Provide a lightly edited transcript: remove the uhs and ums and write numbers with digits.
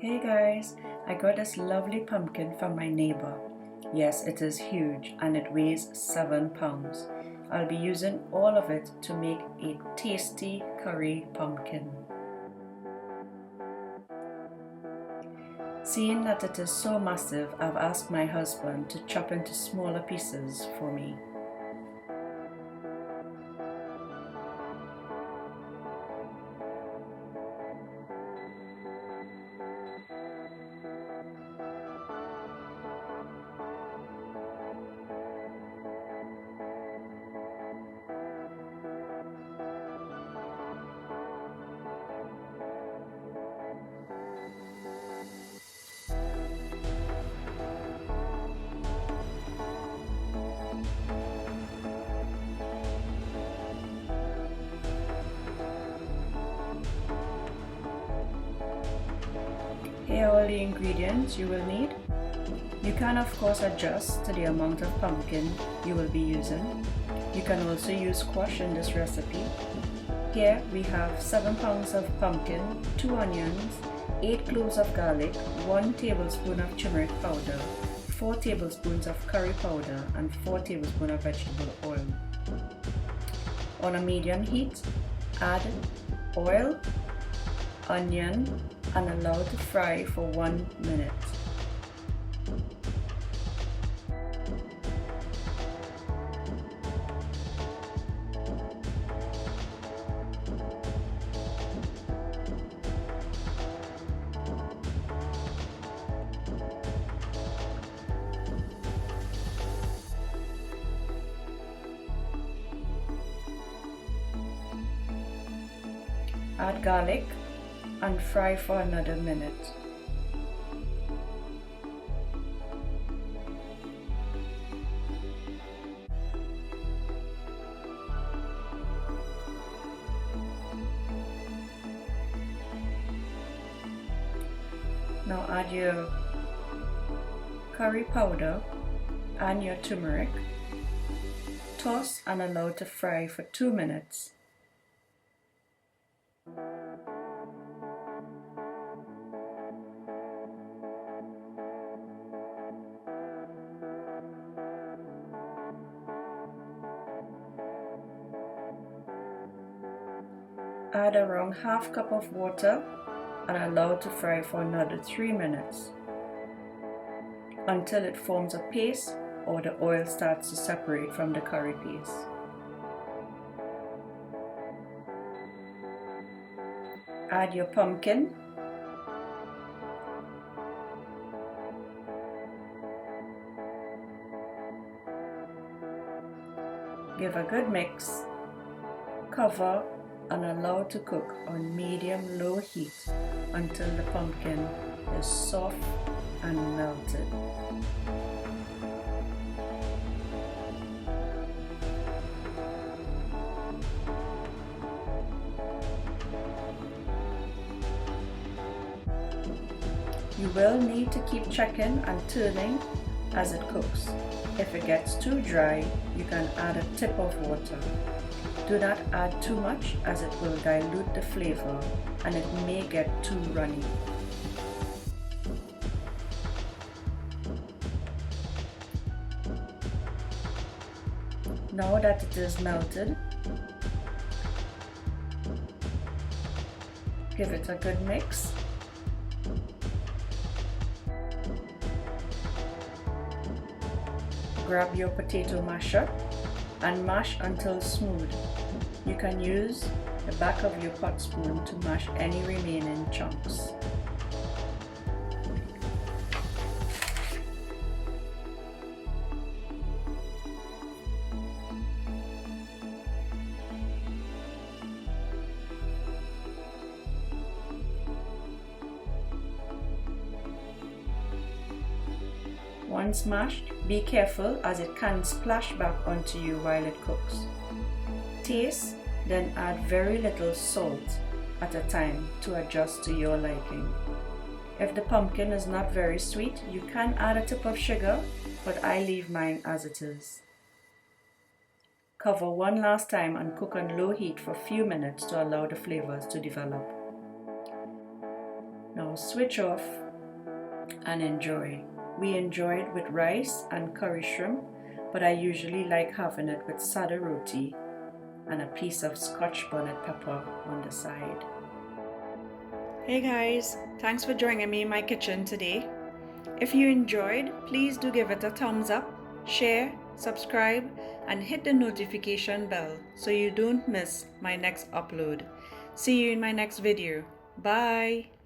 Hey guys, I got this lovely pumpkin from my neighbor. Yes, it is huge and it weighs 7 pounds. I'll be using all of it to make a tasty curry pumpkin. Seeing that it is so massive, I've asked my husband to chop into smaller pieces for me. Here are all the ingredients you will need. You can of course adjust to the amount of pumpkin you will be using. You can also use squash in this recipe. Here we have 7 pounds of pumpkin, 2 onions, 8 cloves of garlic, 1 tablespoon of turmeric powder, 4 tablespoons of curry powder and 4 tablespoons of vegetable oil. On a medium heat, add oil, onion and allow to fry for 1 minute. Add garlic and fry for another minute. Now add your curry powder and your turmeric. Toss and allow to fry for 2 minutes. Add around half cup of water and allow to fry for another 3 minutes until it forms a paste or the oil starts to separate from the curry paste. Add your pumpkin. Give a good mix. Cover and allow to cook on medium-low heat until the pumpkin is soft and melted. You will need to keep checking and turning as it cooks. If it gets too dry, you can add a tip of water. Do not add too much as it will dilute the flavor and it may get too runny. Now that it is melted, give it a good mix. Grab your potato masher and mash until smooth. You can use the back of your pot spoon to mash any remaining chunks. Once mashed, be careful as it can splash back onto you while it cooks. Taste, then add very little salt at a time to adjust to your liking. If the pumpkin is not very sweet, you can add a tip of sugar, but I leave mine as it is. Cover one last time and cook on low heat for a few minutes to allow the flavors to develop. Now switch off and enjoy. We enjoy it with rice and curry shrimp, but I usually like having it with sada roti and a piece of scotch bonnet pepper on the side. Hey guys, thanks for joining me in my kitchen today. If you enjoyed, please do give it a thumbs up, share, subscribe, and hit the notification bell so you don't miss my next upload. See you in my next video. Bye!